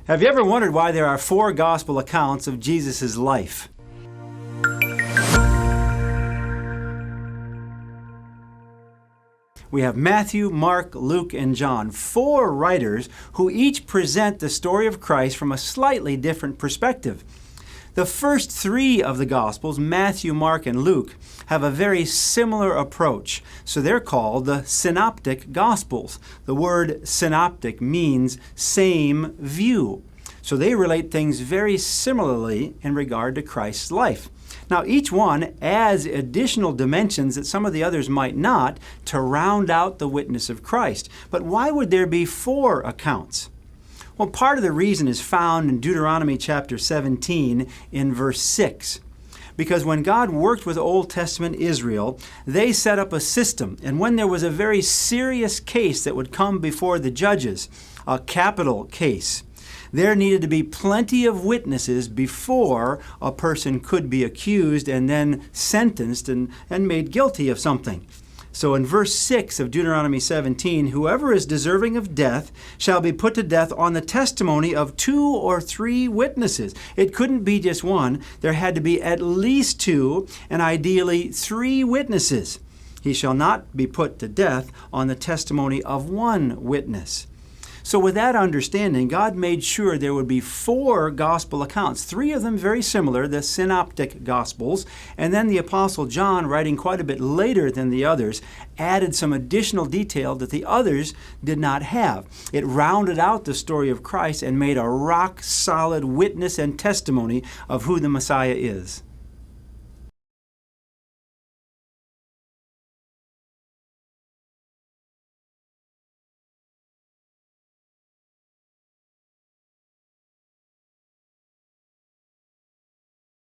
Have you ever wondered why there are 4 gospel accounts of Jesus' life? We have Matthew, Mark, Luke, and John, 4 writers who each present the story of Christ from a slightly different perspective. The first 3 of the Gospels, Matthew, Mark, and Luke, have a very similar approach, so they're called the Synoptic Gospels. The word synoptic means same view. So they relate things very similarly in regard to Christ's life. Now, each one adds additional dimensions that some of the others might not to round out the witness of Christ. But why would there be 4 accounts? Well, part of the reason is found in Deuteronomy chapter 17 in verse 6. Because when God worked with Old Testament Israel, they set up a system. And when there was a very serious case that would come before the judges, a capital case, there needed to be plenty of witnesses before a person could be accused and then sentenced and made guilty of something. So in verse 6 of Deuteronomy 17, whoever is deserving of death shall be put to death on the testimony of 2 or 3 witnesses. It couldn't be just one. There had to be at least 2 and ideally 3 witnesses. He shall not be put to death on the testimony of 1 witness. So with that understanding, God made sure there would be 4 gospel accounts, 3 of them very similar, the Synoptic Gospels, and then the Apostle John, writing quite a bit later than the others, added some additional detail that the others did not have. It rounded out the story of Christ and made a rock-solid witness and testimony of who the Messiah is.